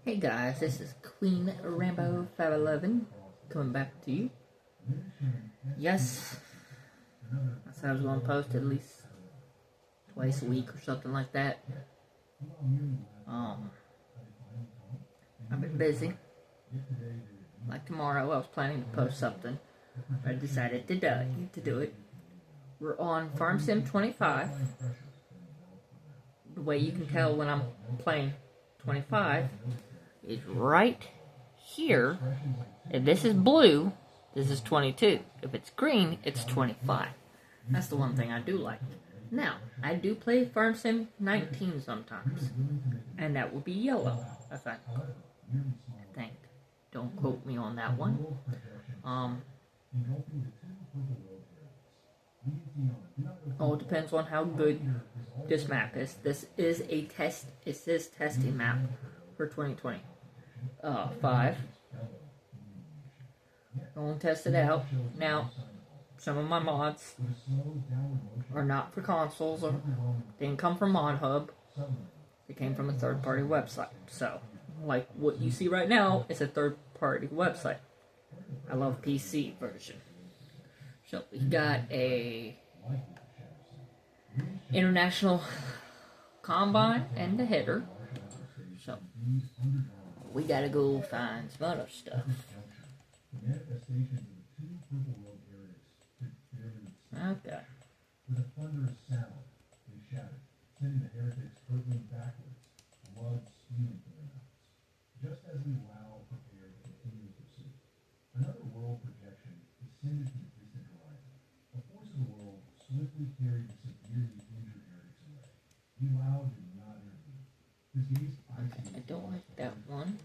Hey guys, this is Queen Rambo 511 coming back to you. Yes, I said I was going to post at least twice a week or something like that. I've been busy. Like tomorrow, I was planning to post something, but I decided to do it. We're on Fs25. The way you can tell when I'm playing 25 is right here. If this is blue, this is 22. If it's green, it's 25. That's the one thing I do like. Now, I do play Fs19 sometimes, and that will be yellow, I think. Don't quote me on that one. All depends on how good this map is. This is a test. It says testing map for 2020. 5. Go and test it out. Now, some of my mods are not for consoles, or they didn't come from Mod Hub. They came from a third-party website. So, like what you see right now is a third-party website. I love PC version. So we got a international combine and the header. So we gotta go find some other stuff. Okay. With a thunderous sound, they shouted, sending the heretics hurtling backwards, blood spewing from their mouths. Just as Li Lao prepared to continue the pursuit, another world projection descended from the distant horizon. A force of the world swiftly carried the severely injured heretics away. Li Lao did not intervene. His gaze icy. I don't like that one.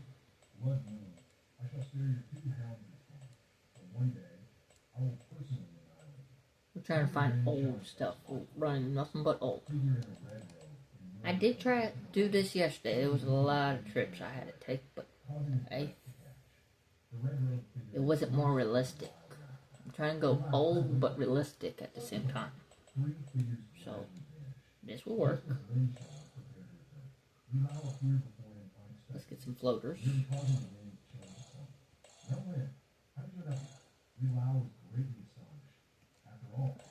Blood moon, I shall spare your 2 hounds this time, but one day I will personally. We're trying to find old stuff. We're running nothing but old. I did try to do this yesterday. There was a lot of trips I had to take, but it wasn't more realistic. I'm trying to go old but realistic at the same time. So, this will work. Let's get some floaters.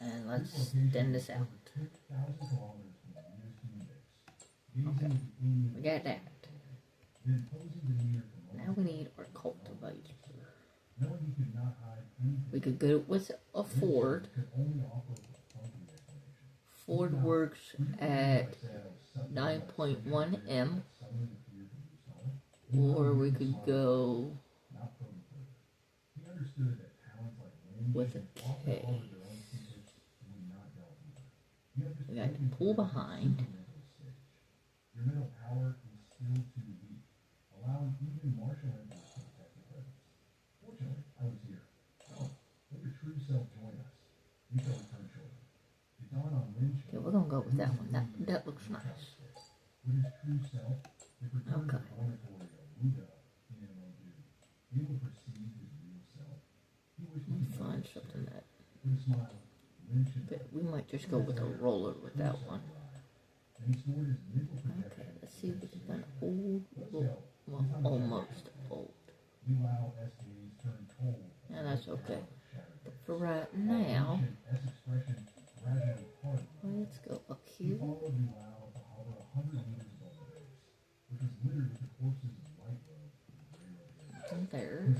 And let's thin this out. Okay, we got that. Now we need our cultivator. We could go with a Ford. Ford works at 9.1 M. Or we could go with a K. We got to pull behind. Your mental power is still too weak, allowing even martial emperors to protect the presence. Fortunately, I was here. Oh, let your true self join us. We shall return shortly. The dawn on Lynch. Okay, we're gonna go with that one. That looks nice. With his true self, the okay. He will perceive his real self. Let's find something that. We might just go with a roller with that one. Okay, let's see if we can find old, well, almost old. Yeah, that's okay. But for right now, let's go up here. And there.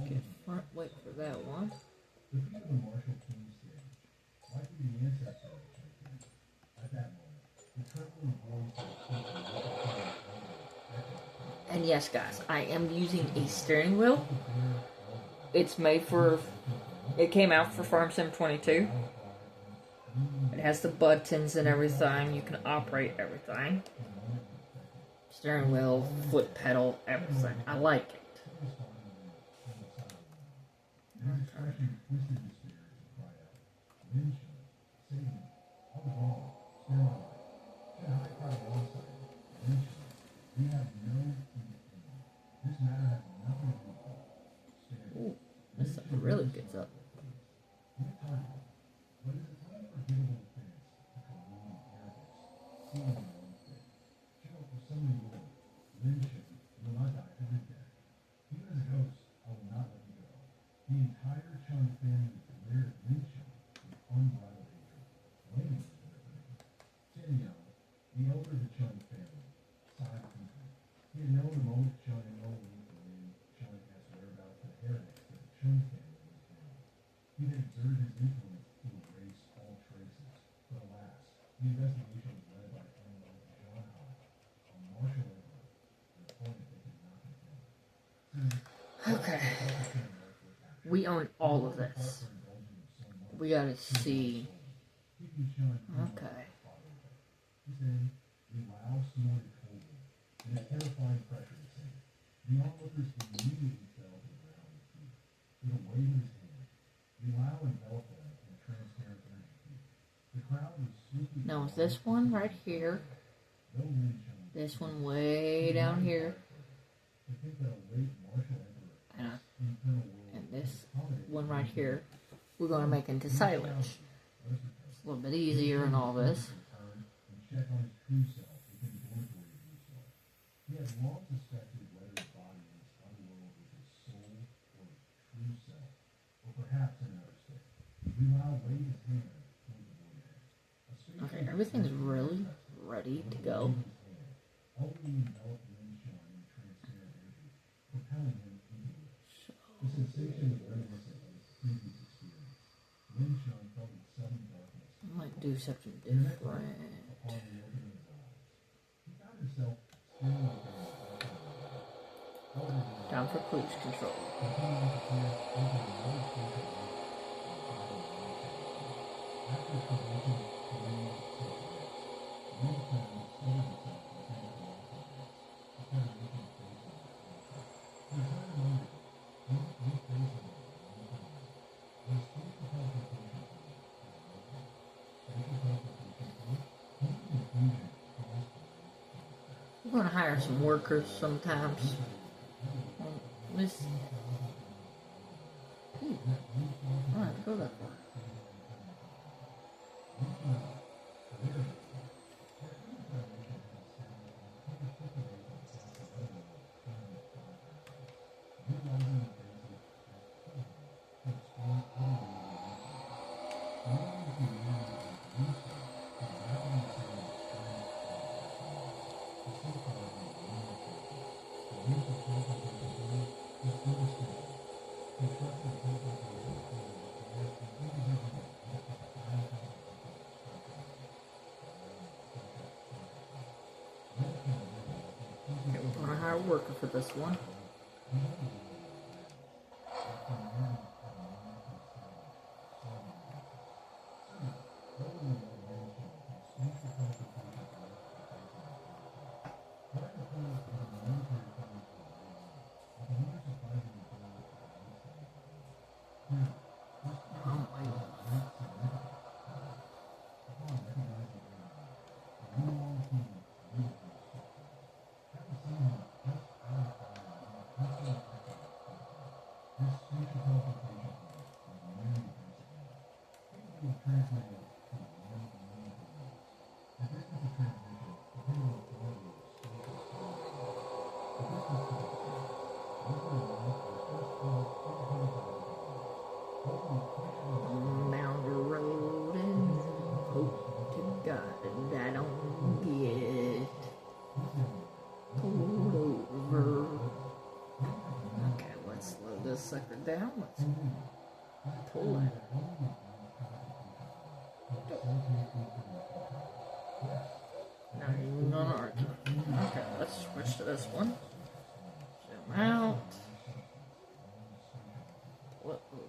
Okay, front wait for that one. And yes, guys, I am using a steering wheel. It's made for. It came out for Fs22. It has the buttons and everything. You can operate everything. Steering wheel, foot pedal, everything. I like it. really gets up. But it's a time for giving offense to Canadian heretics, stealing their own faith. Joe, for some of you, Lynching will not die every day. Even as a ghost, I will not let you go. The entire Chung family glared at Lynching with unbridled hatred, blaming him for their pain. Daniel, the elder of the Chung family, sighed deeply. He had known the most Chung and old when Chung asked whereabouts the heretics that the Chung family was doing. He had exerted his influence to erase all traces, but alas, the investigation was led by Colonel John Hart, a martial emperor, an opponent they could not contend. Okay. We own all of this. We gotta see. Okay. Then Lao snorted coldly, and a terrifying pressure descended. The onlookers immediately fell to the ground in fear. With a wave of his hand, Lao enveloped them in a transparent energy field. The crowd was swiftly. Now is this one right here? This one way down here. And this one right here, we're going to make into silage. It's a little bit easier and all this. He had long suspected whether his body in this other world was his soul or his true self, or perhaps another state. Lao waved his hand toward the void. Okay, everything's really ready to go. The sensation was reminiscent of his previous experience. Lin Shun felt a sudden darkness. I might do something different. Upon reopening his eyes, he found himself staring at the Down for cruise control. continuing to peer over another spatial loop. After his probation, he remained self-aware. Lin Shun discovered himself within the martial arts. He started making a face on it. He was not reminded. We're going to hire some workers sometimes. This. Ooh, I don't have to go that far. We're going to hire a worker for this one. Down the road and hope to God that I don't get pulled over. Okay, let's slow this sucker down. Let's pull it. Not even gonna argue. Okay, let's switch to this one. Zoom out. Pull it over.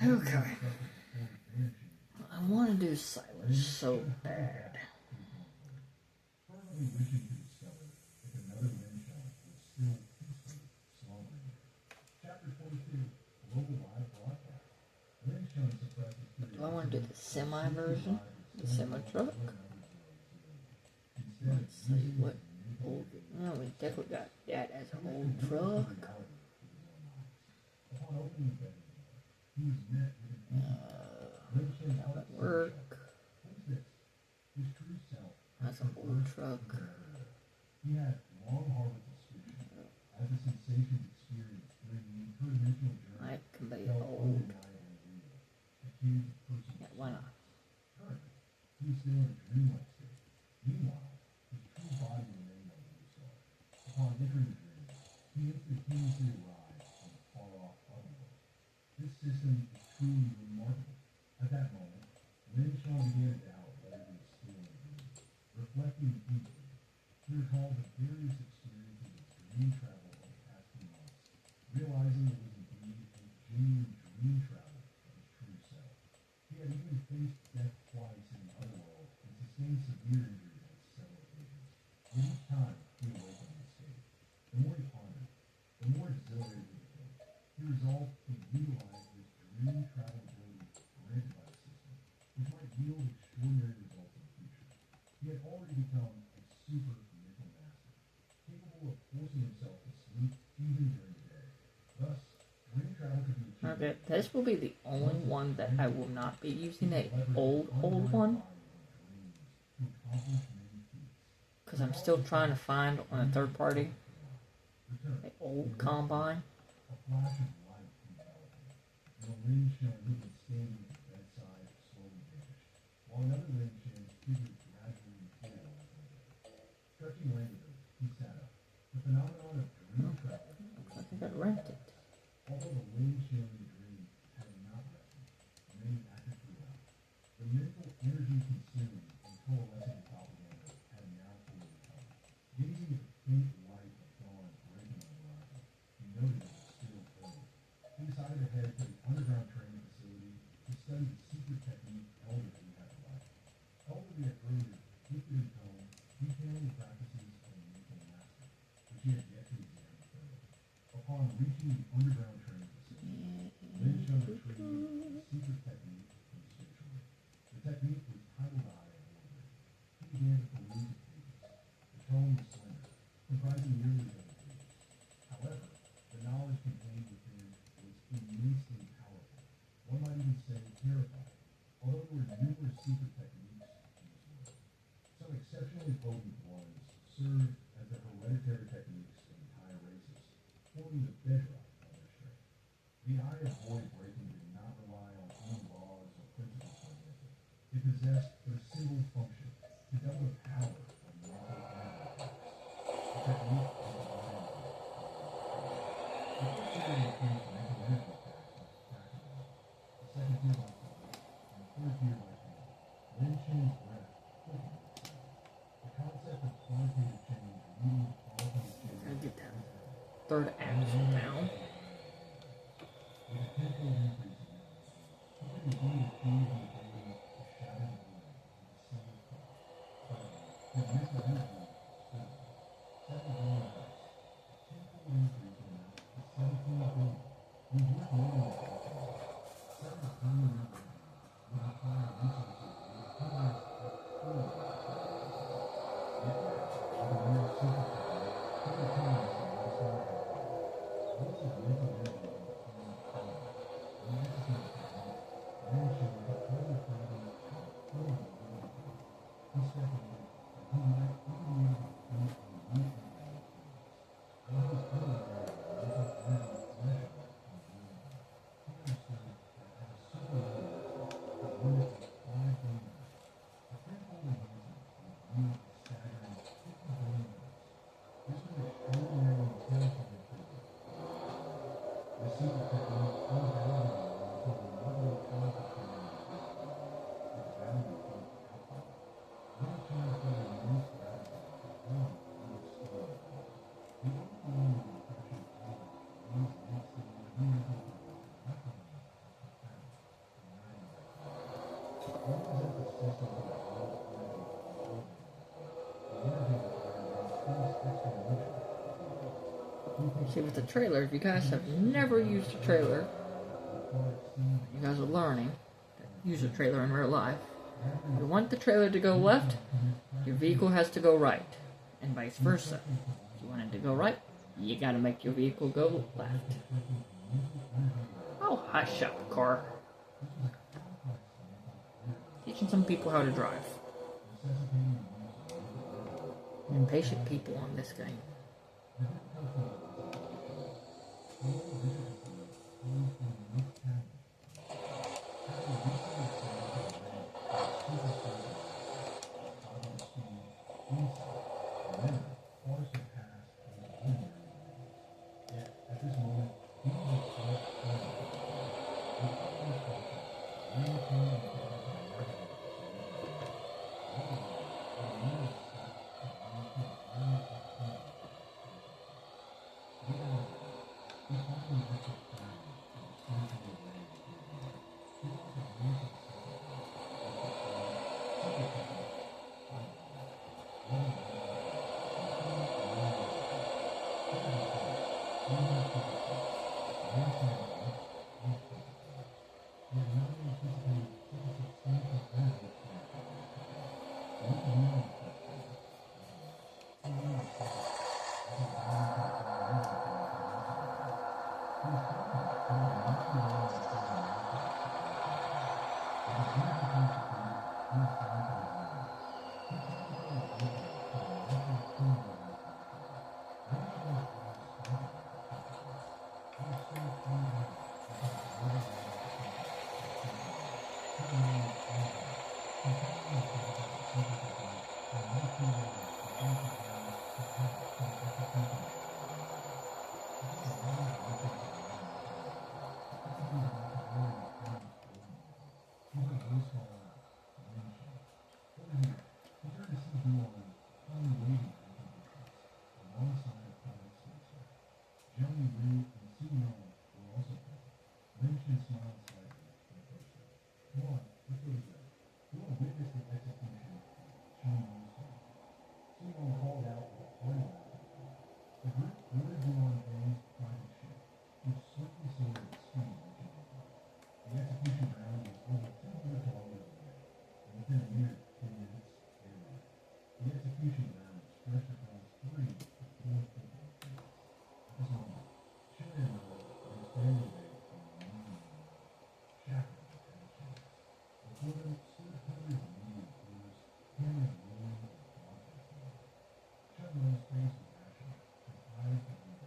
Okay. I want to do silage so bad. Firmly wishing to discover if another wind challenge was still peacefully slumbering. Chapter 22, Global Live Broadcast. Wind challenge suppresses Do I want to do the semi version? The semi truck? Let's see what old. Oh, we definitely got that as an old truck. Upon opening the bedroom door, he was met with an That would work. What is this? His true self. That's an old truck. He had long harbored suspicion as the sensations experienced during the interdimensional journey That can be felt old. undeniably real, akin to personal Yeah, why not? Currently, he was still in a dreamlike state. Meanwhile, his true body remained on the star. Upon entering the dream, he instantaneously arrived in the far-off otherworld. This system is truly remarkable. At that moment, Lin Shaw began to doubt whether he was still in a dream. Reflecting deeply, he recalled the various experiences of dream travel over the past few months, realizing it was indeed a genuine dream travel of his true self. He had even faced death twice in the otherworld and sustained severe injuries on several occasions. Yet each time he awakened in the state. The more he pondered, the more exhilarated he became. He resolved to utilize this dream travel ability granted by the system, which might yield extraordinary results in the future. He had already become a super mental master, capable of forcing himself to sleep even during the day. Thus, dream travel could be achieved. Okay, this will be the only one that I will not be using a old one. Because I'm still trying to find on a third party an old combine. A flash of light enveloped him, and a Lin Shen who had been standing at the bedside slowly vanished, while another Lin Shen's figure gradually materialized on the bed. Stretching languidly, he sat up. The phenomenon of dream travel. Looks like I got rented. Although the Lin Shen in the dream had not rested, remaining active throughout, the mental energy consumed in coalescing propaganda had now fully recovered. Gazing at the faint light of dawn breaking on the horizon, he noted it was still early. He decided to head to the underground training facility to study the secret technique elders we had provided. Elder we had earlier gifted in tone, detailing the practices of a mental master, which he had yet to examine thoroughly. Upon reaching the underground training facility, Lin Shun retrieved the secret technique from the switchboard. The technique was titled Eye of Warrior. He began to peruse the pages. The tome was slender, comprising nearly 11 pages. However, the knowledge contained within was immensely powerful. One might even say terrifying, although there were numerous secret techniques in this world. Some exceptionally potent ones served as the hereditary techniques of entire races, forming the bedrock of their strength. The Eye of Void Breaking did not rely on any laws or principles fundamentally. It possessed but a single function, to double the power of mental energy attacks. The technique was the Eye of Void. The first tier includes mental energy attacks like fractal body, the second tier like body, and the third tier like hand. Lin Shen's breath quickened with sound. The concept of quantitative change leading to qualitative change Gotta get that was evident. third axle down. With a tenfold increase in knowledge, he could indeed achieve the ability to shatter the void with a single thought. However, his mental energy stood him. 7 billion hertz, a tenfold increase in amount to 17 billion. He was worth more than his fortune now. 7 billion individuals would require resources that would equivalent a third of his current capacity. Yet now, with a mere secret technique, he retains some modest amount of power. Once his See, with the trailer, if you guys have never used a trailer, you guys are learning to use a trailer in real life. If you want the trailer to go left, your vehicle has to go right, and vice versa. If you want it to go right, you gotta make your vehicle go left. Oh, hush up, car. Teaching some people how to drive. Impatient people on this game.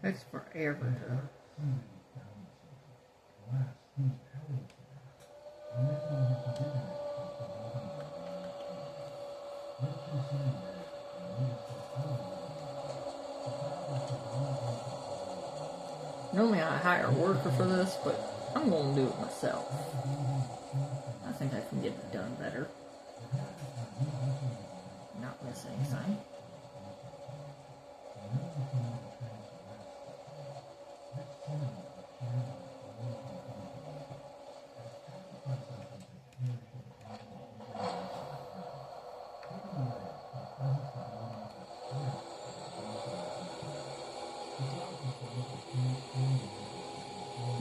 Takes forever to... Normally I hire a worker for this, but I'm going to do it myself. I think I can get it done better. Not miss anything.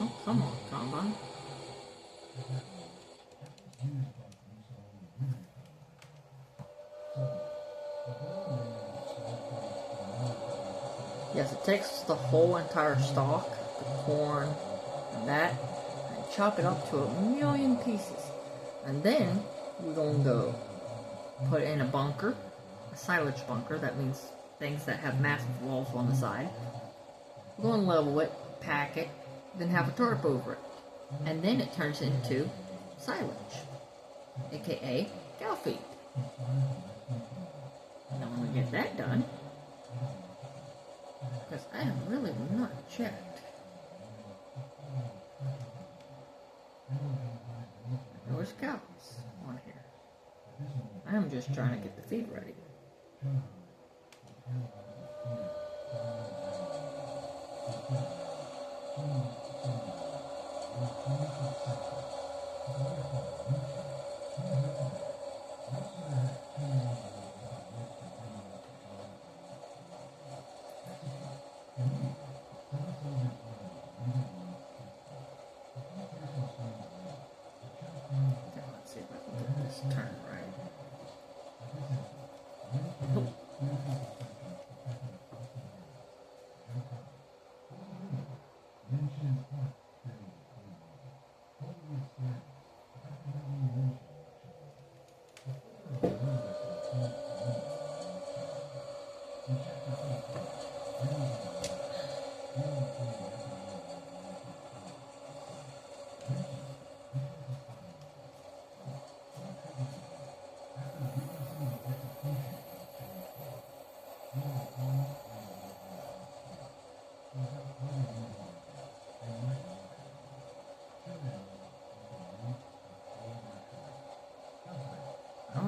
Oh, come on, combine. Yes, it takes the whole entire stalk, the corn, and that, and chop it up to 1,000,000 pieces. And then, we're going to go put in a bunker, a silage bunker. That means things that have massive walls on the side. We're going to level it, pack it, then have a tarp over it. And then it turns into silage, aka cow feed. Now when we get that done, because I have really not checked. There's cows on here. I'm just trying to get the feed ready.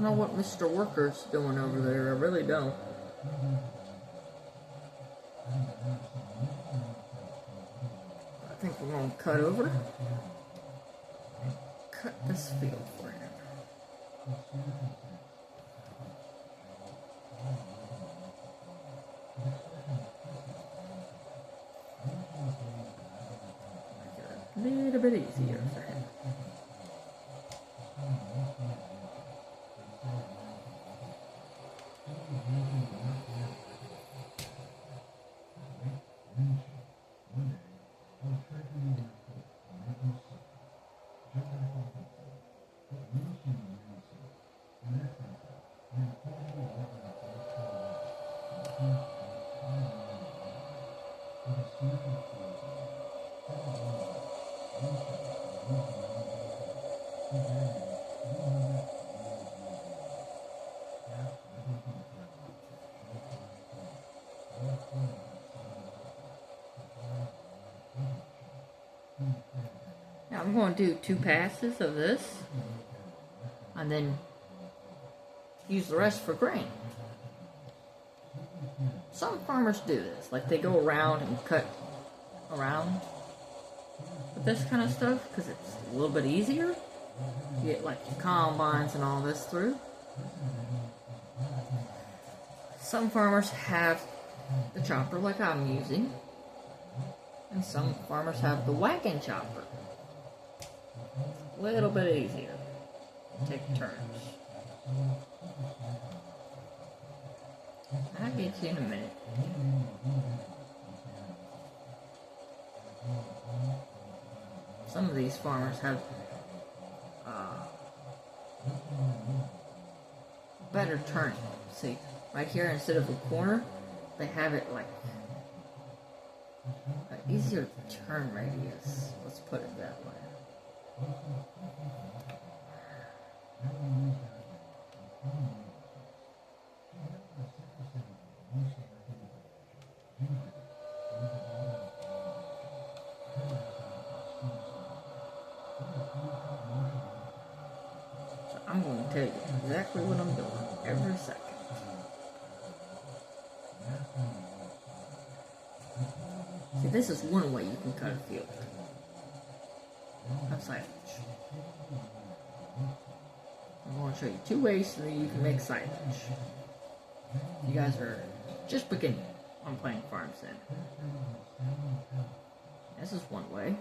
know what Mr. Worker's doing over there. I really don't. I think we're going to cut over. Cut this field for him. Make it a little bit easier for him. Now I'm going to do 2 passes of this and then use the rest for grain. Some farmers do this, like they go around and cut around with this kind of stuff because it's a little bit easier. You get like your combines and all this through. Some farmers have the chopper like I'm using, and some farmers have the wagon chopper. A little bit easier. Take turns. I'll get you in a minute. Some of these farmers have better turning. See, right here instead of a corner, they have it like an easier turn radius. Let's put it that way. So I'm going to tell you exactly what I'm doing every second. See, this is one way you can cut a field. Of silage. I'm going to show you 2 ways so that you can make silage. You guys are just beginning on playing farm sim. This is one way.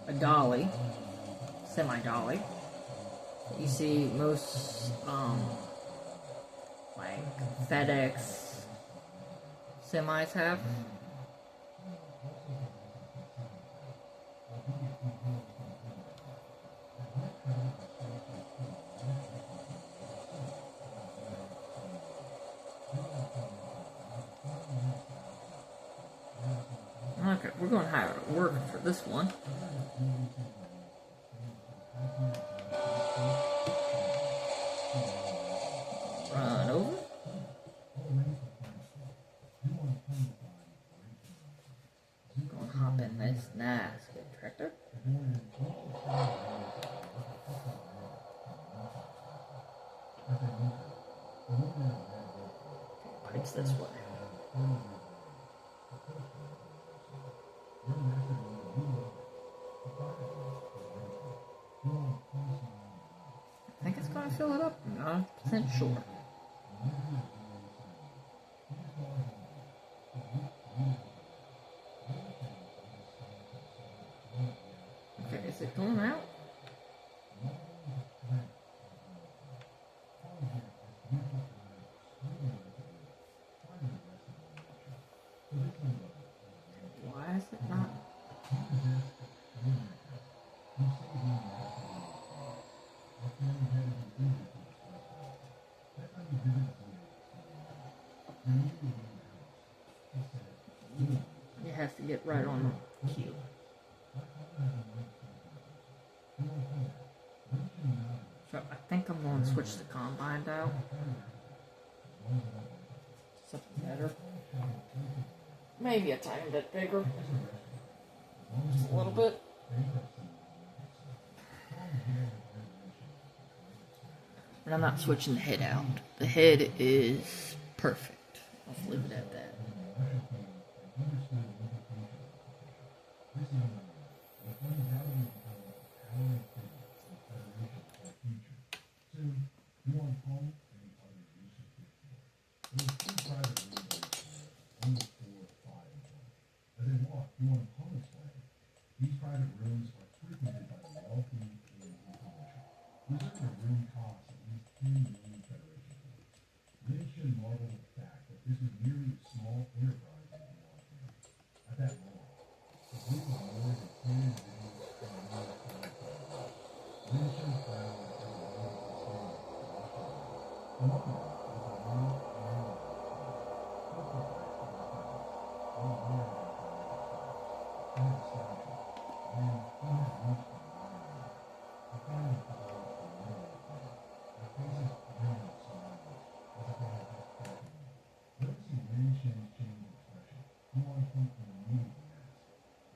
A dolly, semi-dolly. You see most like FedEx semis have. Okay, we're going to hire a worker for this one. Run over. Going to hop in this nice good tractor. Pipes this way. I think it's going to fill it up. I'm not 100% sure. Okay, is it going out? Why is it not? It has to get right on the cue. So I think I'm going to switch the combine out. Something better. Maybe a tiny bit bigger. Just a little bit. And I'm not switching the head out. The head is perfect. Let's leave it at that. These private rooms are frequented by the wealthy and influential. Reserving a room costs at least 10 million Federation points. Lynch marveled at the fact that this was merely a small enterprise in the Guam area. At that moment, a group of more than 10 individuals and more than 5 Lynch traveled as a way to sustain the Among them was a new and corporate rights for the presence, all aware of their financial status. And establishment. When he had reached the environment, the family followed the middle plan. Their faces grin and smiles as if they had just broken in. Noticing Lin Shen's change of expression, Yuan Peng immediately asked,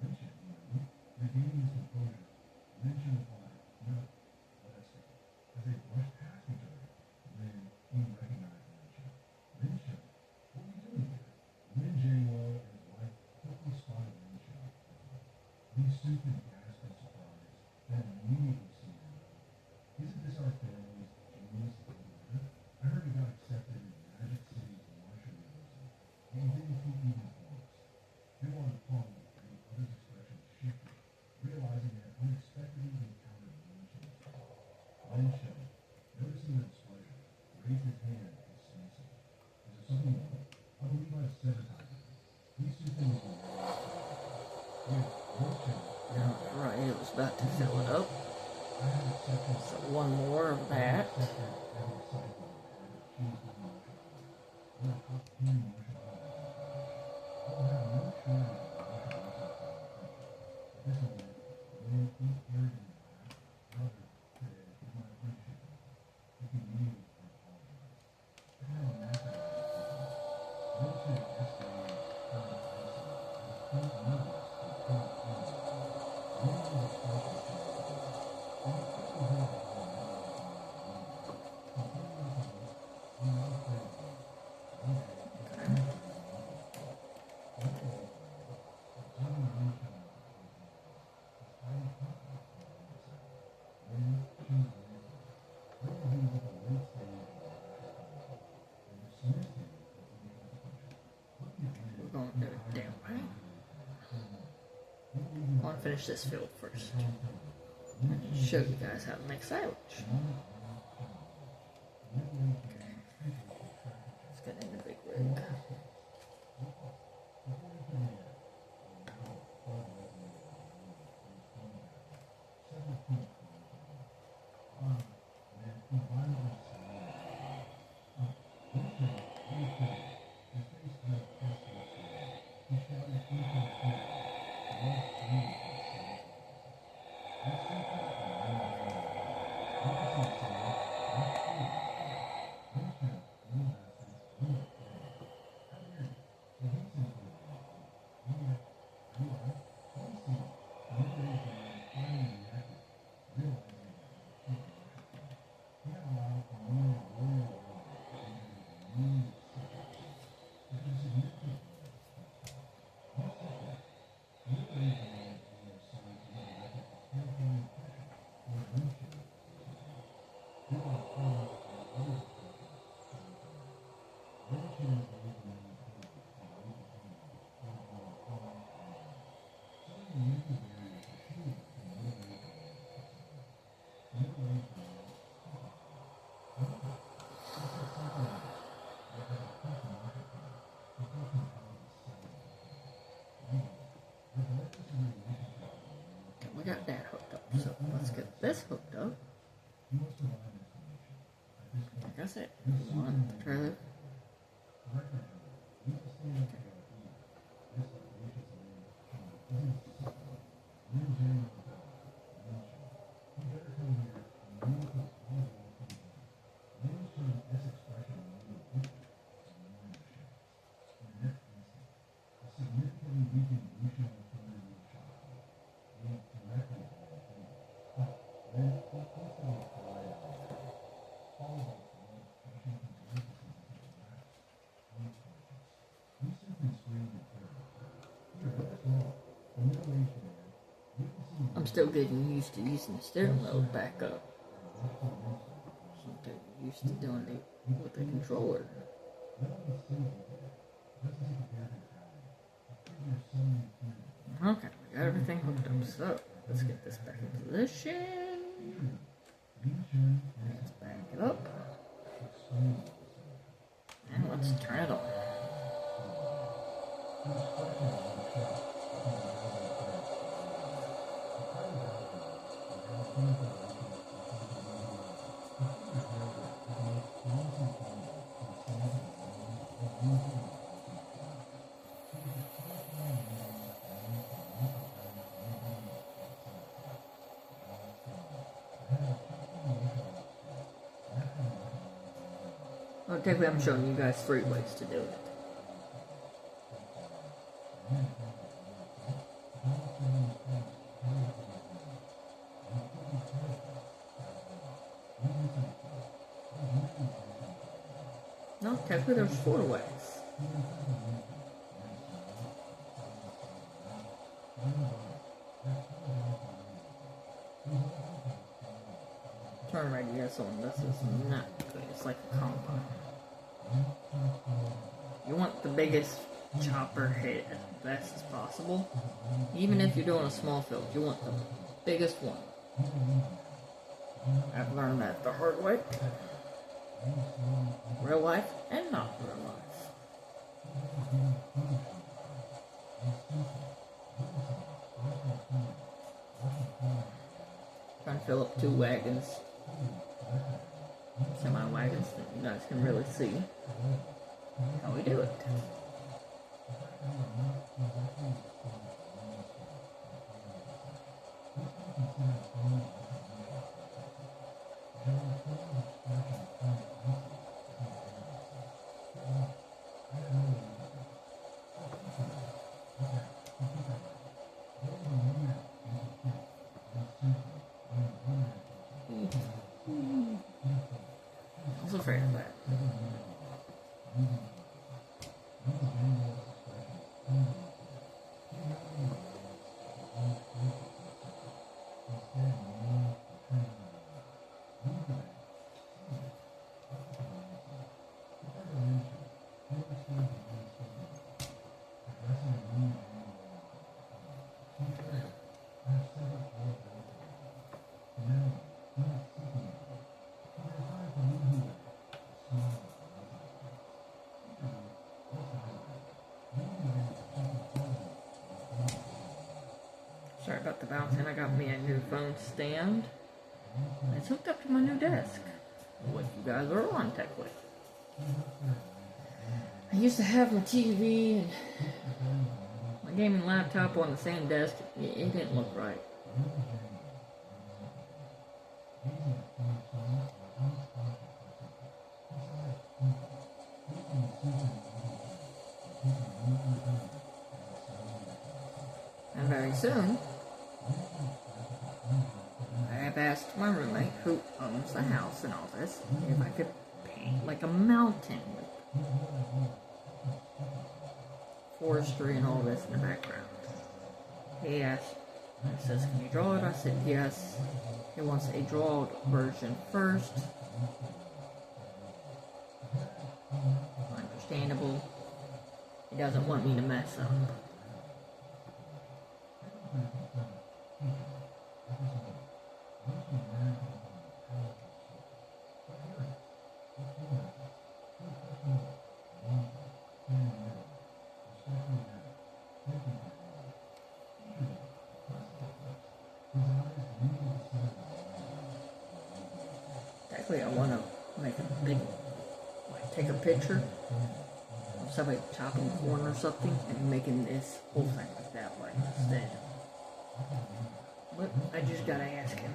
"Lin Shen, you know me?" Regaining his composure, Lin Shen replied, "No, let us go." As they brushed past each other, he recognized Lin Shen. "Lin Shen, what are you doing here?" Lin Jianguo and his wife quickly spotted Lin Shen. He stooped and gasped in surprise, then immediately seized him. "Isn't this our family's genius little leader? I heard he got accepted in Magic City's Marshall University, and he didn't keep even his promise." Yuan Peng and the other's expressions shifted, realizing they had unexpectedly encountered Lin Shen's father. Lin Shen, noticing their displeasure, raised his hand dismissively. "Is there something wrong? I believe I've sabotaged it. Please do things in your own way." Right, it was about to fill it up. So one more of that. We're going to do it down, right? I want to finish this field first. And show you guys how to make silage. Okay. Let's get in the big rig. We got that hooked up, so let's get this hooked up. Like I said, one trailer. still getting used to using the steering wheel back up. I'm getting used to doing it with the controller. Okay, we got everything hooked up, so let's get this back in position. Let's back it up. And let's turn it on. Well, technically I'm showing you guys 3 ways to do it. No, technically there's 4 ways. Turn radius on this is not good. It's like a compound. You want the biggest chopper hit as best as possible. Even if you're doing a small field, you want the biggest one. I've learned that the hard way. Real life and not real life. Trying to fill up 2 wagons. Semi-wagons that you guys can really see how we do it. I was afraid of that. Sorry about the bouncing. I got me a new phone stand. It's hooked up to my new desk. What you guys are on technically. I used to have my TV and my gaming laptop on the same desk. It didn't look right. And very soon, I have asked my roommate, who owns the house and all this, if I could paint like a mountain with forestry and all this in the background. He asked, he says, can you draw it? I said, yes. He wants a drawn version first. Understandable. He doesn't want me to mess up. Actually, I want to make a big, like, take a picture of somebody chopping corn or something and making this whole thing like that way instead. But I just gotta ask him.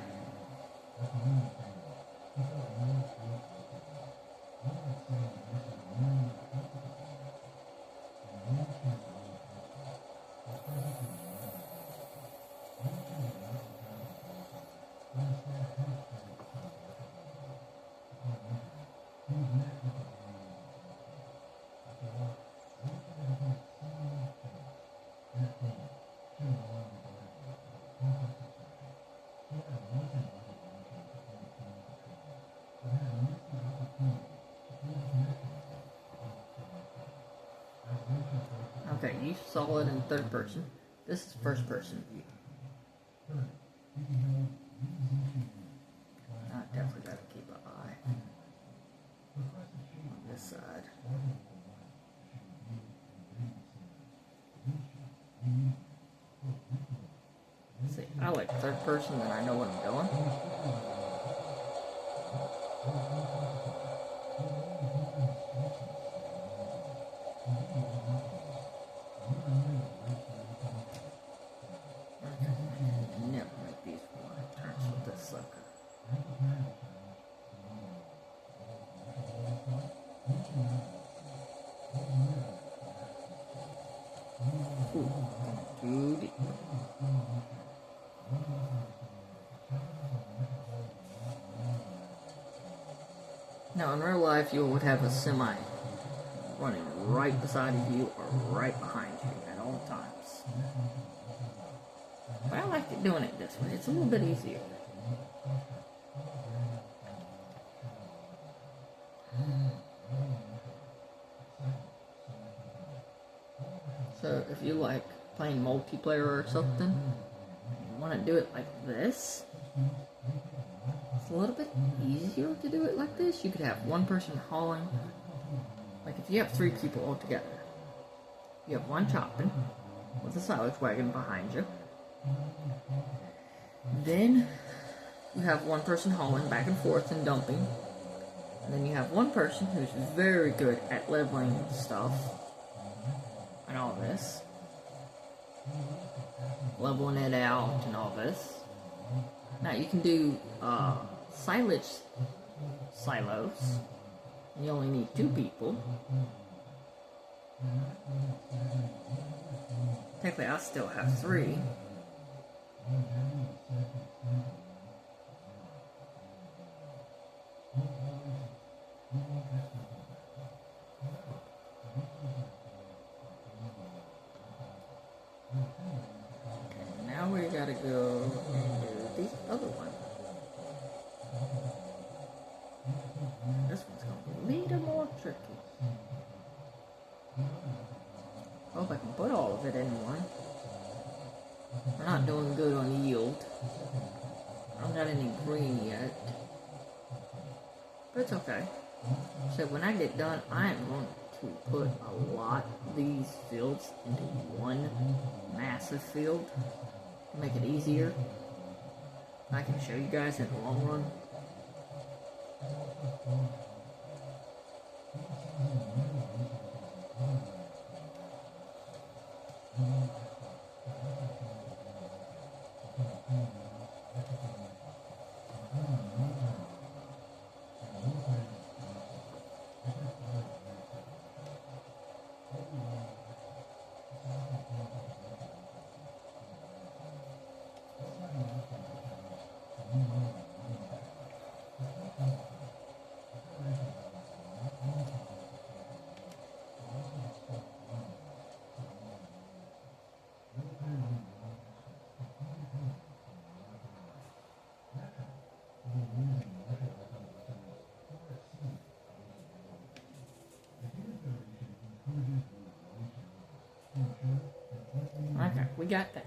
Okay, you saw it in third person. This is first person view. I definitely gotta keep an eye on this side. See, I like third person, then I know what I'm doing. Never make these one turns with this sucker. Ooh, too deep. Now, in real life, you would have a semi running right beside of you or right behind you at all times. But I like it doing it this way. It's a little bit easier. So, if you like playing multiplayer or something, you want to do it like this, it's a little bit easier to do it like this. You could have one person hauling. Like if you have 3 people all together, you have one chopping with a silage wagon behind you. Then you have one person hauling back and forth and dumping. And then you have one person who's very good at leveling stuff and all this. Leveling it out and all this. Now you can do silage silos. You only need 2 people. Technically, I still have 3. Okay, now we gotta go and do the other one. This one's gonna be a little more tricky. Hope I can put all of it in one. We're not doing good on yield. I don't got any green yet. But it's okay. So when I get done, I am going to put a lot of these fields into one massive field to make it easier. I can show you guys in the long run. Okay, we got that.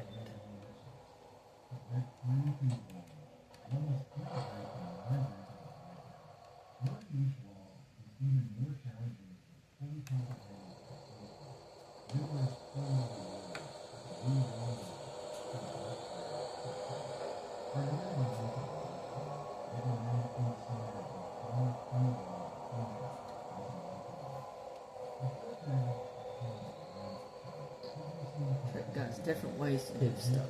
Guys, different ways to do stuff.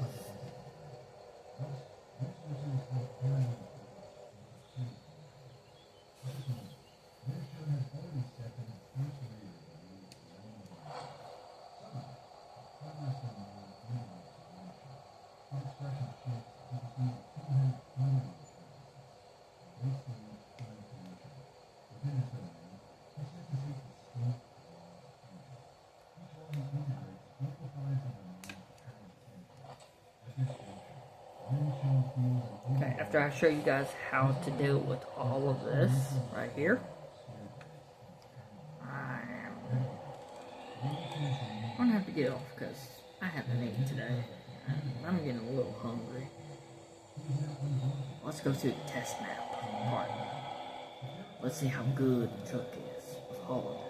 Okay, after I show you guys how to deal with all of this right here, I'm going to have to get off because I haven't eaten today. I'm getting a little hungry. Let's go to the test map part. Let's see how good the truck is with Holland.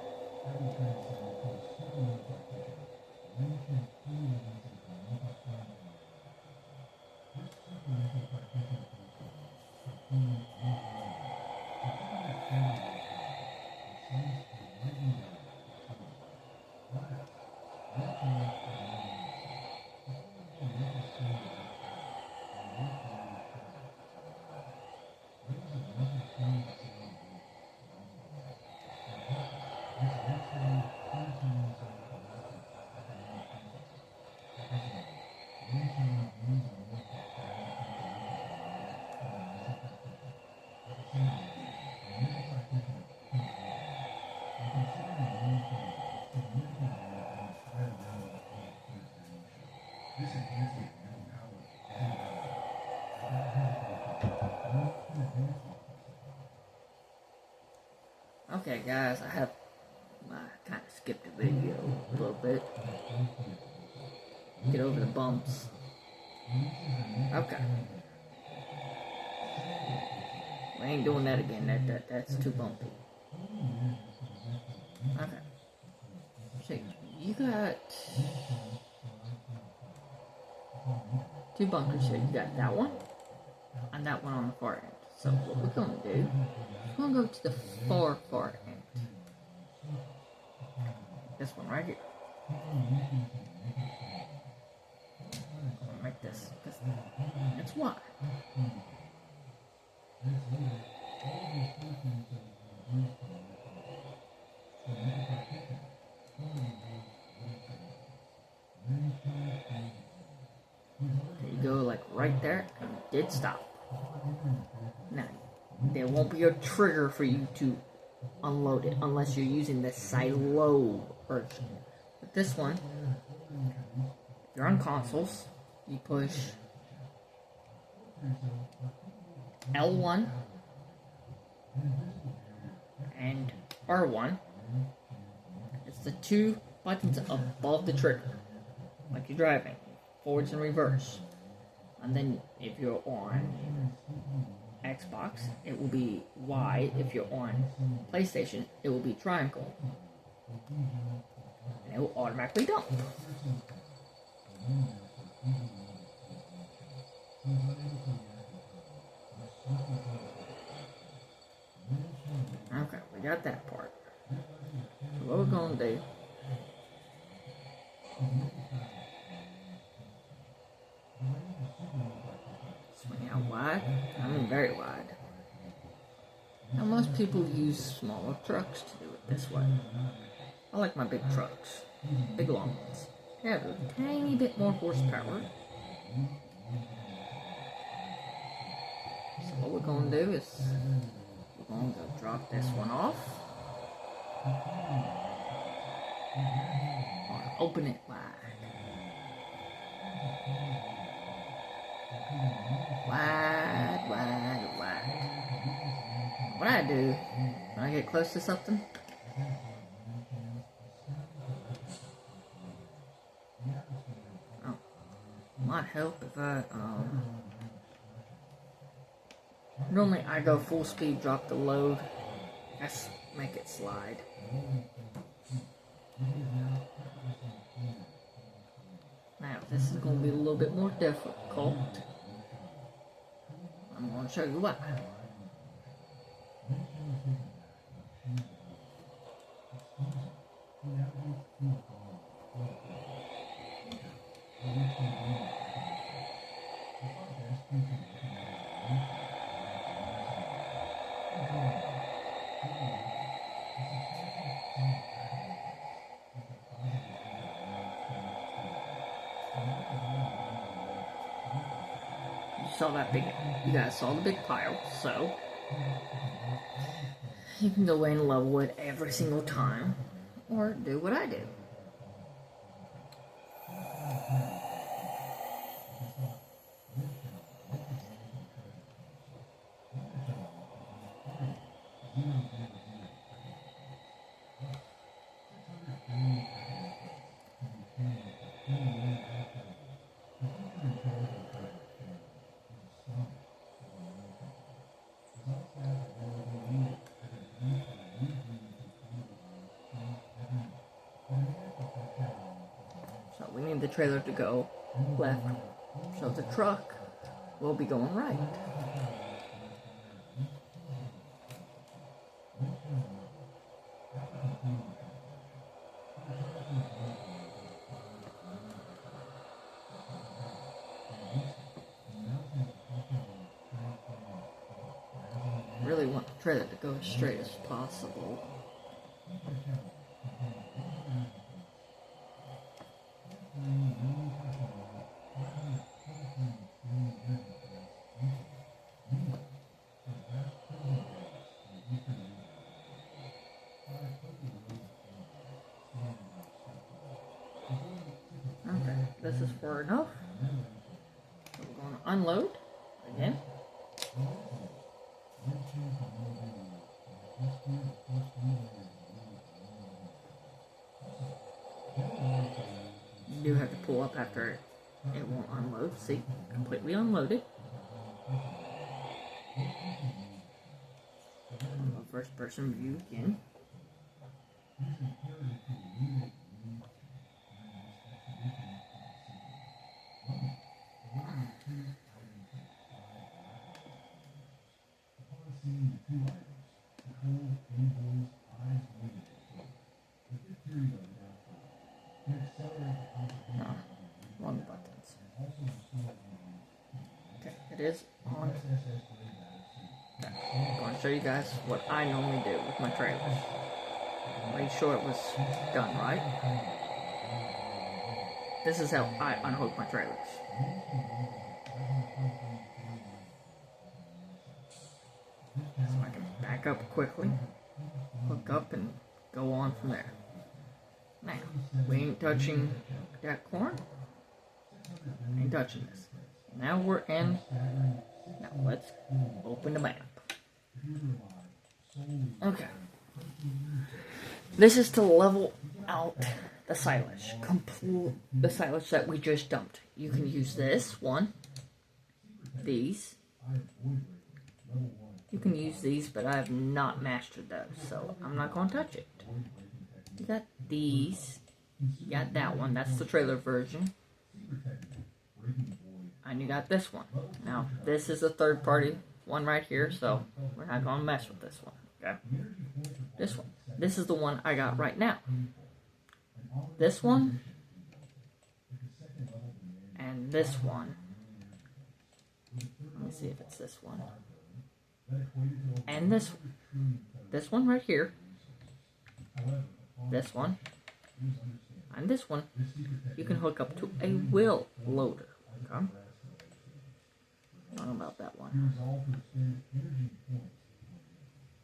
Okay guys, I kind of skipped the video a little bit. Get over the bumps. Okay. We ain't doing that again. That's too bumpy. Okay. So you got 2 bunkers here. You got that one and that one on the far end. So what we're gonna do, we're gonna go to the far end. This one right here. I'm gonna make this because it's wide. There you go, like right there, and it did stop. Now, there won't be a trigger for you to unload it unless you're using the silo version. But this one, if you're on consoles, you push L1 and R1. It's the 2 buttons above the trigger, like you're driving, forwards and reverse. And then if you're on Xbox, it will be Y. If you're on PlayStation, it will be triangle. And it will automatically dump. Okay, we got that part. So what we're gonna do, swing out wide. I mean very wide. Now most people use smaller trucks to do it this way. I like my big trucks, big long ones. They have a tiny bit more horsepower. So what we're gonna do is we're gonna go drop this one off. Or open it wide. Wide, wide, wide. What I do when I get close to something, might help if I normally I go full speed, drop the load, just make it slide. Now this is going to be a little bit more difficult. I'm going to show you why. You guys saw the big pile, so you can go in and level it every single time, or do what I do. we need the trailer to go left, so the truck will be going right. Really want the trailer to go as straight as possible. Okay, this is far enough. So we're going to unload again. You do have to pull up after it won't unload. See, completely unloaded. First person view again. Wrong buttons. Okay, it is on. Okay, I'm going to show you guys what I normally do with my trailers. Made sure it was done right. This is how I unhook my trailers. So I can back up quickly, hook up, and go on from there. Now, we ain't touching that corn. Ain't touching this. Now we're in. Now let's open the map. Okay. This is to level out the silage. The silage that we just dumped. You can use this one. These. You can use these, but I have not mastered those, so I'm not going to touch it. You got these. You got that one. That's the trailer version. And you got this one. Now, this is a third party one right here, so we're not going to mess with this one. Okay? This one. This is the one I got right now. This one. And this one. Let me see if it's this one. And this one. This one right here. This one. And this one. You can hook up to a wheel loader. Okay? I don't know about that one.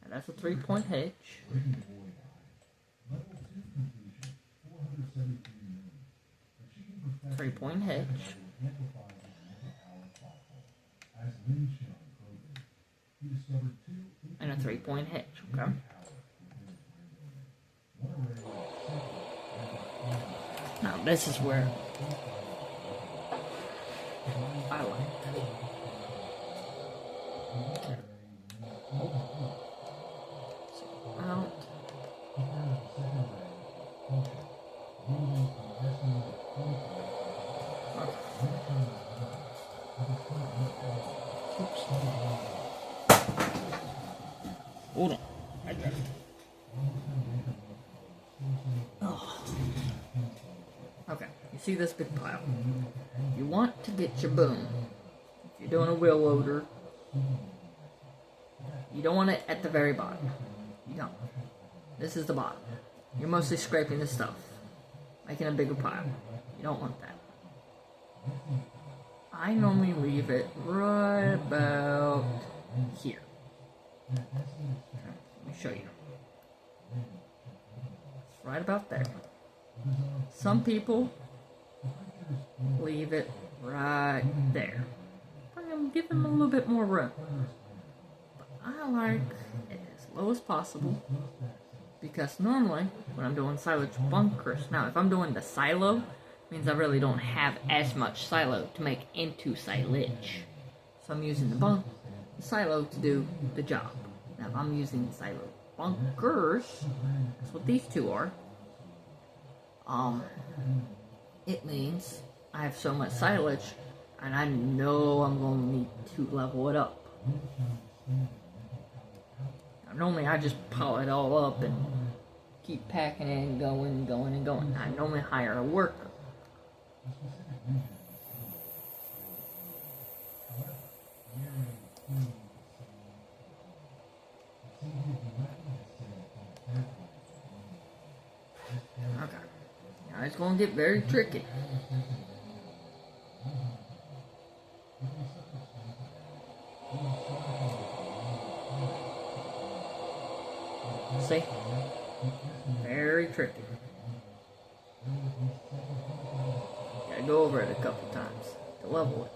And that's a 3-point hitch. 3-point hitch. And a 3-point hitch, okay? Now this is where I like it. So out. Oops. Hold on. I got it. Oh. Okay, you see this big pile. You want to get your boom. If you're doing a wheel loader, you don't want it at the very bottom. You don't. This is the bottom. You're mostly scraping the stuff, making a bigger pile. You don't want that. I normally leave it right about here. Let me show you. It's right about there. Some people leave it right there. Give them a little bit more room. But I like it as low as possible, because normally when I'm doing silage bunkers, now if I'm doing the silo, means I really don't have as much silo to make into silage. So I'm using the silo to do the job. Now if I'm using silo bunkers, that's what these two are. it means I have so much silage, and I know I'm going to need to level it up. Now, normally I just pile it all up and keep packing it and going and going and going. I normally hire a worker. Okay. Now it's going to get very tricky. See? Very tricky. Gotta go over it a couple times to level it.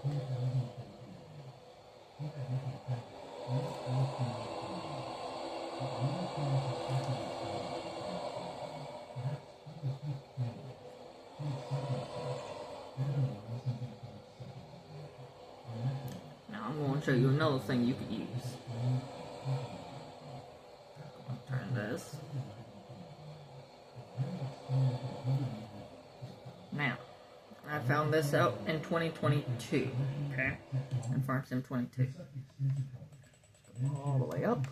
Now I'm going to show you another thing you could use. Turn this. Now, I found this out in 2022, okay? In Farm Sim 22. All the way up.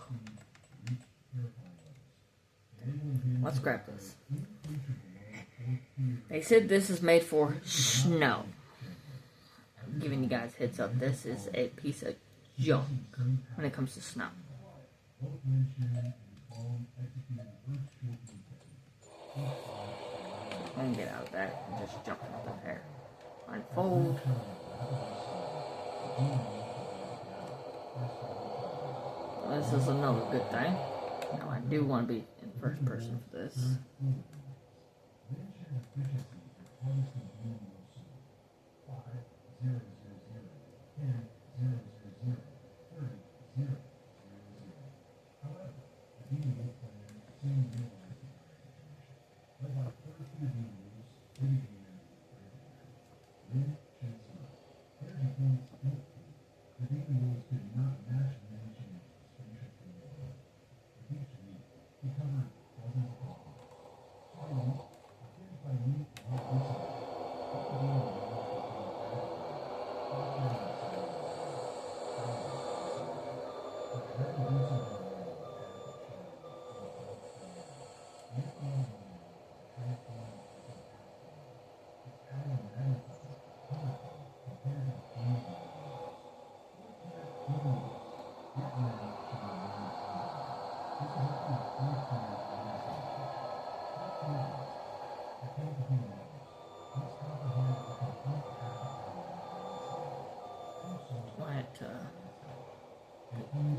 Let's grab this. They said this is made for snow. I'm giving you guys a heads up, this is a piece of junk when it comes to snow. I'm gonna get out of that and just jump into there. Unfold. This is another good thing. Now I do want to be in first person for this.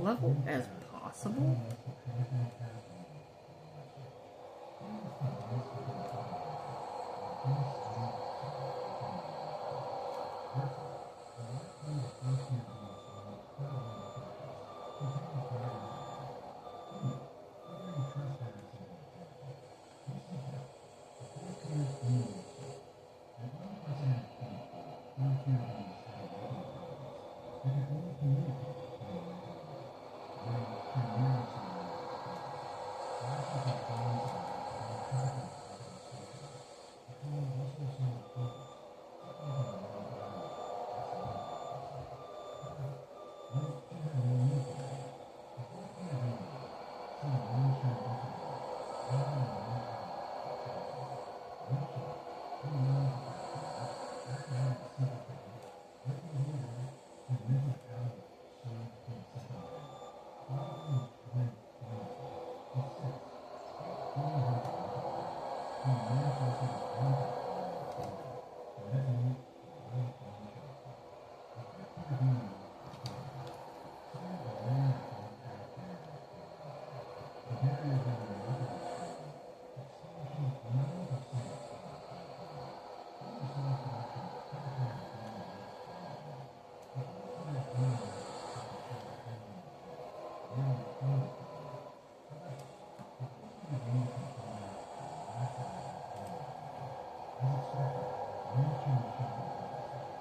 Level as possible.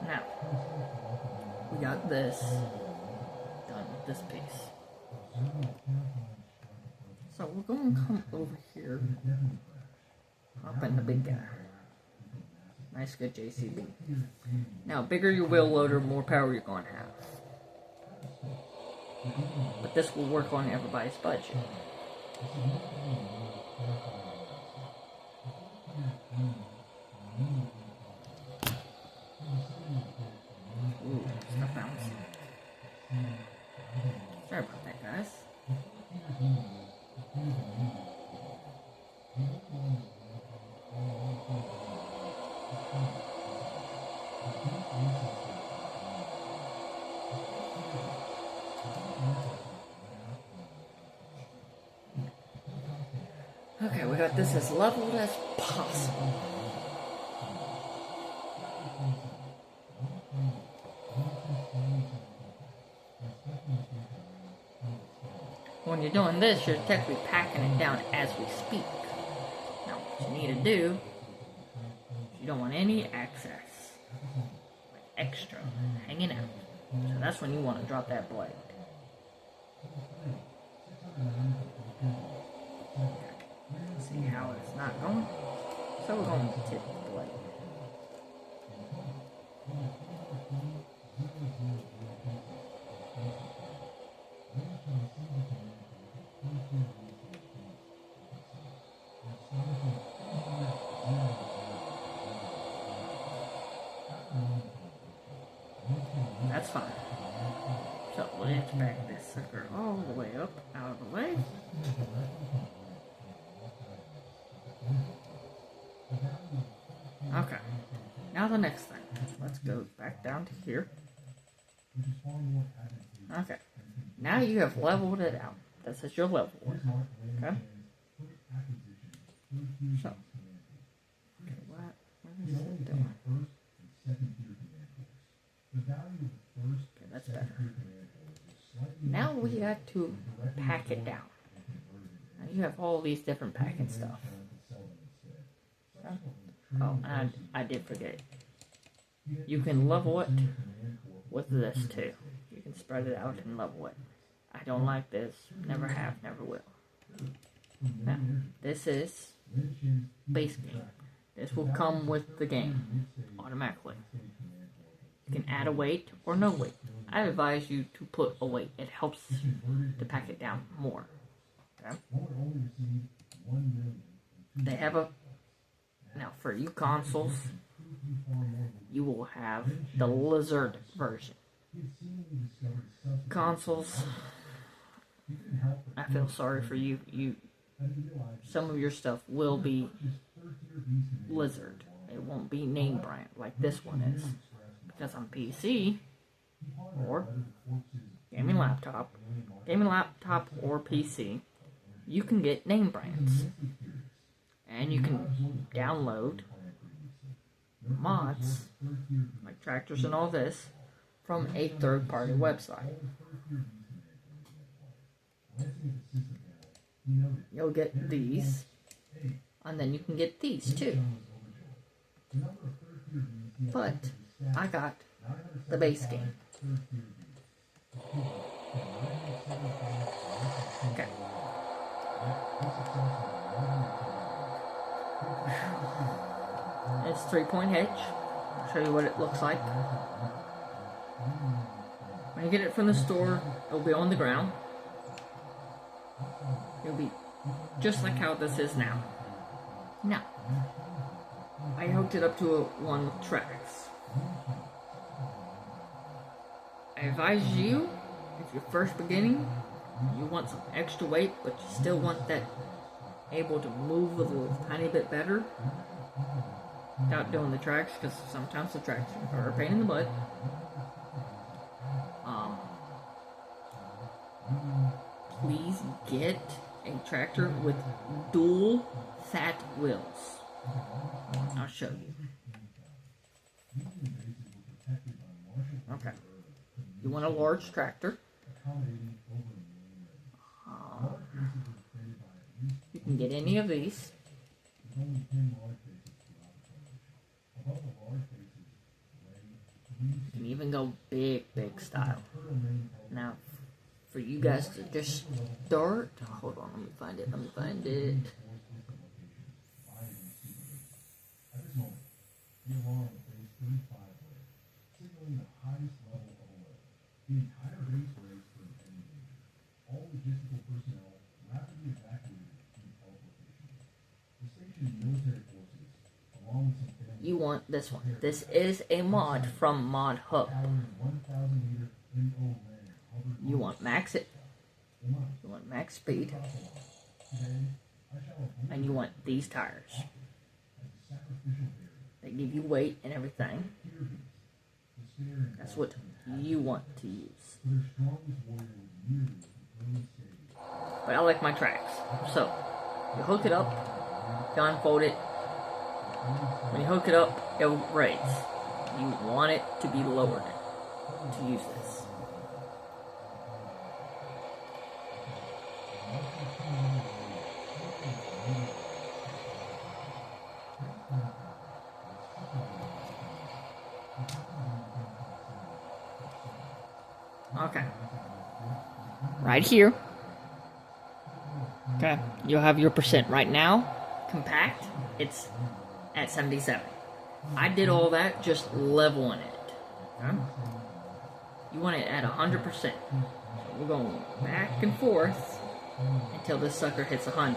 Now, we got this done with this piece. So we're going to come over here, hop in the big guy. Nice, good JCB. Now, bigger your wheel loader, more power you're going to have. But this will work on everybody's budget. Ooh, stuff bouncing. Sorry about that, guys. Okay, we got this as leveled as possible. When you're doing this, you're technically packing it down as we speak. Now, what you need to do, you don't want any excess, like extra, hanging out. So that's when you want to drop that blade. See how it's not going? So we're going to tip the blade. That's fine. So let's back this sucker all the way up, out of the way. Okay. Now the next thing. Let's go back down to here. Okay. Now you have leveled it out. This is your level one. Okay? So. Okay, what is it doing? Okay, that's better. Now we got to pack it down. Now you have all these different packing stuff. Okay? Oh, and I did forget. You can level it with this too. You can spread it out and level it. I don't like this. Never have, never will. Now, this is base game. This will come with the game automatically. You can add a weight or no weight. I advise you to put a weight. It helps to pack it down more. Okay? They have a... Now, for you consoles, you will have the lizard version. Consoles, I feel sorry for you. Some of your stuff will be lizard. It won't be name brand like this one is. Because on PC or gaming laptop or PC, you can get name brands. And you can download mods, like tractors and all this, from a third-party website. You'll get these, and then you can get these too. But I got the base game. Okay. It's 3-point hedge. I'll show you what it looks like. When you get it from the store, it'll be on the ground. It'll be just like how this is now. Now, I hooked it up to one with tracks. I advise you, if you're first beginning, you want some extra weight, but you still want that able to move a little tiny bit better without doing the tracks, because sometimes the tracks are a pain in the butt. Please get a tractor with dual fat wheels. I'll show you. Okay. You want a large tractor. You can get any of these. You can even go big style. Now, for you guys to just start, hold on, let me find it. you want this one. This is a mod from Mod Hub. You want max it. You want max speed. And you want these tires. They give you weight and everything. That's what you want to use. But I like my tracks. So, you hook it up, you unfold it. When you hook it up, it will raise. You want it to be lowered to use this. Okay. Right here. Okay. You'll have your percent. Right now, compact, it's at 77. I did all that just leveling it. Okay? You want it at 100%. So we're going back and forth until this sucker hits 100.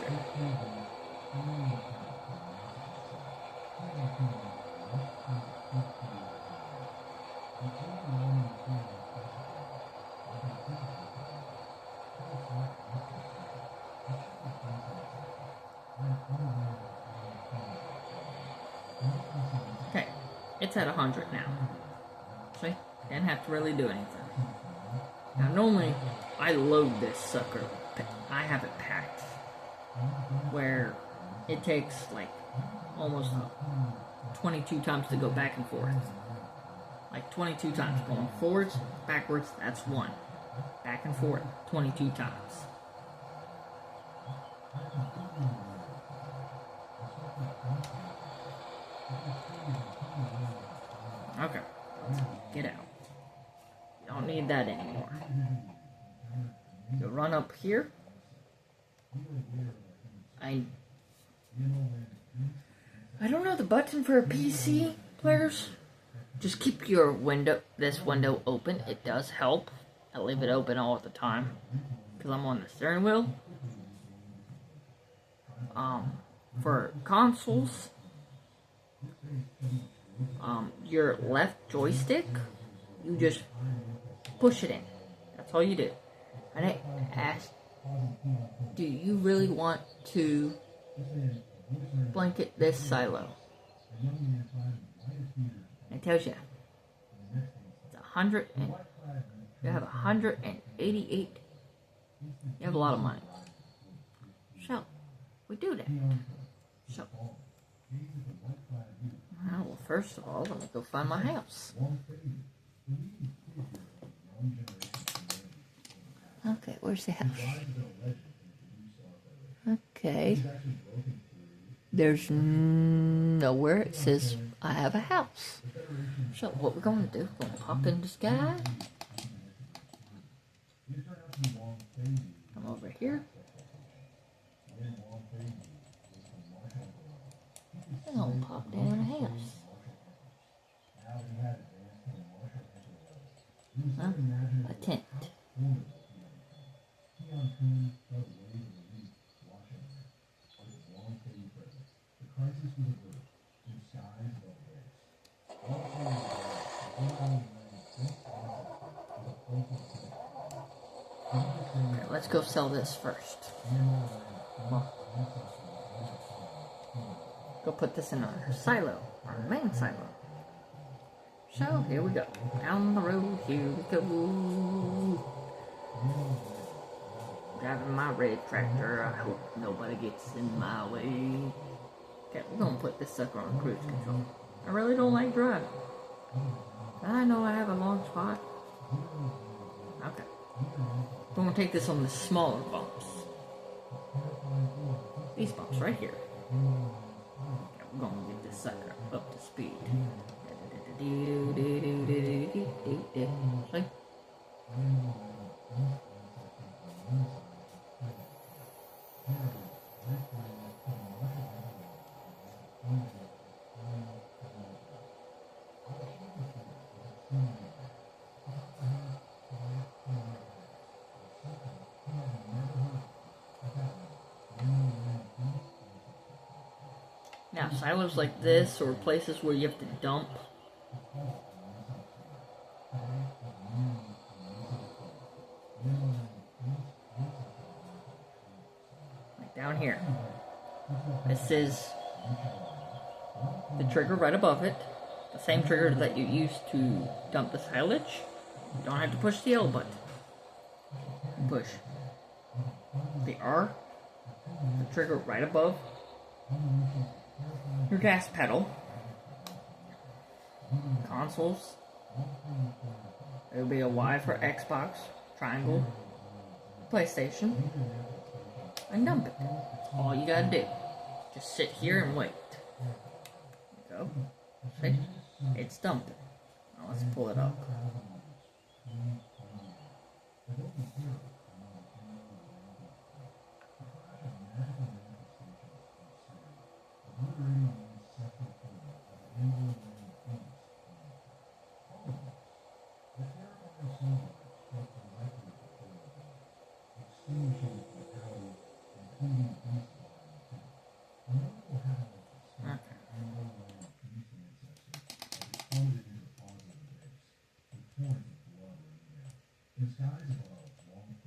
Okay, it's at 100 now. See? Didn't have to really do anything. Now normally, I load this sucker. I have it packed where it takes like almost 22 times to go back and forth. Like 22 times. Going forwards, backwards, that's 1. Back and forth, 22 times. Okay, get out. You don't need that anymore. You run up here. I don't know the button for a PC players. Just keep your this window open. It does help. I leave it open all the time because I'm on the steering wheel. For consoles, your left joystick, you just push it in. That's all you do. And I asked, do you really want to blanket this silo? It tells you it's 100 and you have 188. You have a lot of money. So we do that. So well, first of all, let me go find my house. Okay, where's the house? Okay. There's nowhere it says I have a house. So what we're going to do, we're going to pop in this guy. Come over here. And I'll pop down the house. A tent. Okay, let's go sell this first. Well, go put this in our silo, our main silo. So, here we go. Down the road, here we go. Driving my red tractor, I hope nobody gets in my way. Okay, we're gonna put this sucker on cruise control. I really don't like driving. I know I have a long spot. Okay. We're gonna take this on the smaller bumps. These bumps right here. Okay, we're gonna get this sucker up to speed. See? Now, silos like this, or places where you have to dump, like down here, this is the trigger right above it, the same trigger that you use to dump the silage. You don't have to push the L button. Push the R, the trigger right above your gas pedal. Consoles. It'll be a Y for Xbox, triangle, PlayStation, and dump it. That's all you gotta do. Just sit here and wait. There you go. See? It's dumping. Now let's pull it up.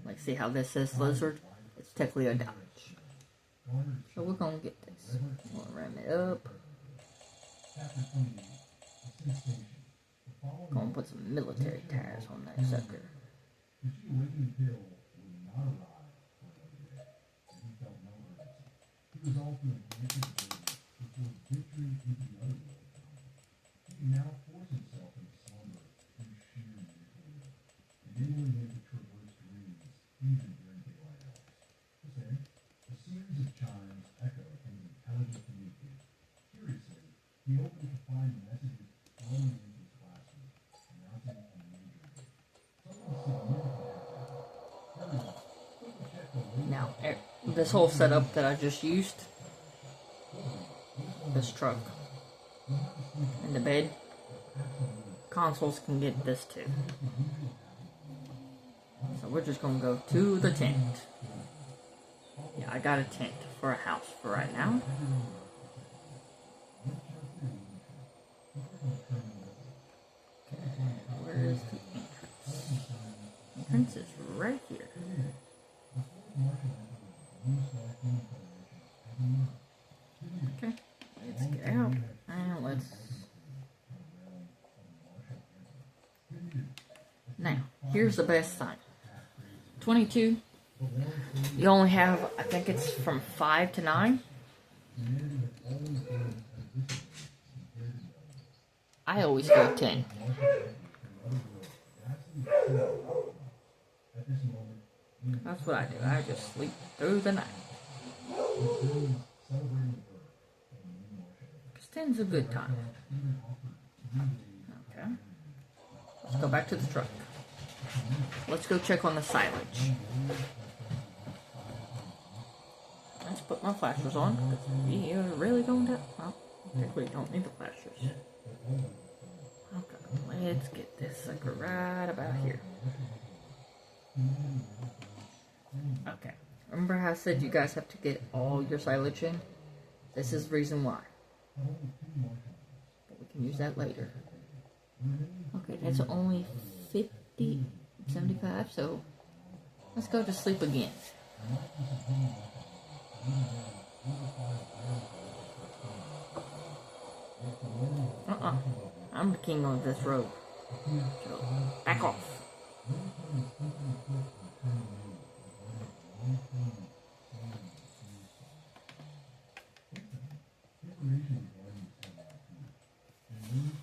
Like, see how this says lizard? It's technically a Dodge. So we're gonna get this. We'll ram it up. Gonna put some military tires on that sucker. Now, this whole setup that I just used, this truck, and the bed, consoles can get this too. So we're just gonna go to the tent. Yeah, I got a tent for a house for right now. Okay, where is the entrance? The entrance is right here. Okay, let's get out and let's. Now, here's the best sign. 22. You only have, I think it's from 5 to 9. I always go 10. That's what I do. I just sleep through the night. Because 10's a good time. Okay. Let's go back to the truck. Let's go check on the silage. Let's put my flashers on, because we are really going to... Well, I think we don't need the flashers. Okay, let's get this sucker right about here. Okay, remember how I said you guys have to get all your silage in? This is the reason why. But we can use that later. Okay, that's only 50, 75, so let's go to sleep again. I'm the king of this road. So, back off.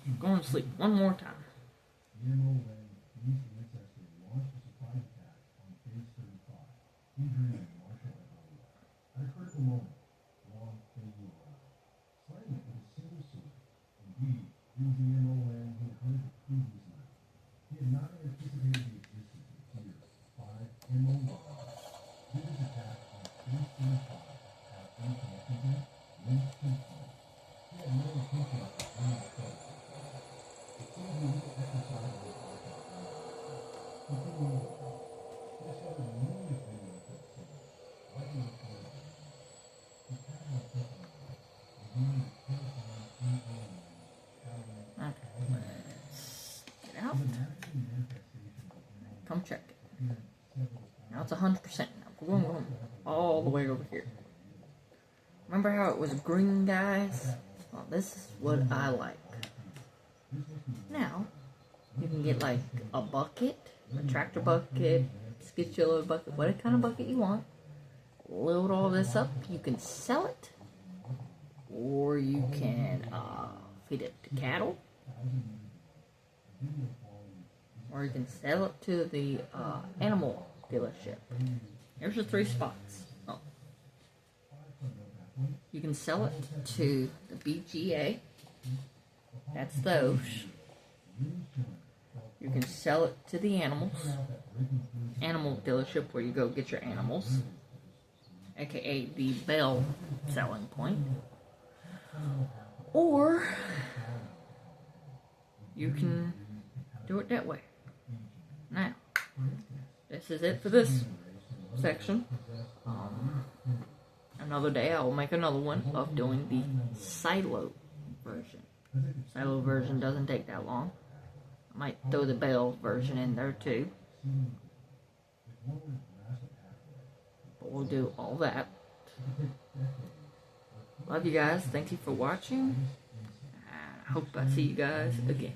I'm going to sleep one more time. come check it. Now it's 100%. Now we're going all the way over here. Remember how it was green, guys? Well, this is what I like. Now, you can get like a bucket, a tractor bucket, skid load bucket, whatever kind of bucket you want. Load all this up. You can sell it, or you can feed it to cattle, or you can sell it to the animal dealership. Here's the 3 spots. Oh. You can sell it to the BGA. That's those. You can sell it to the animal dealership where you go get your animals, aka the bell selling point. Or you can do it that way. Now, this is it for this section. Another day I will make another one of doing the silo version. Silo version doesn't take that long. I might throw the bell version in there too. But we'll do all that. Love you guys. Thank you for watching. I hope I see you guys again.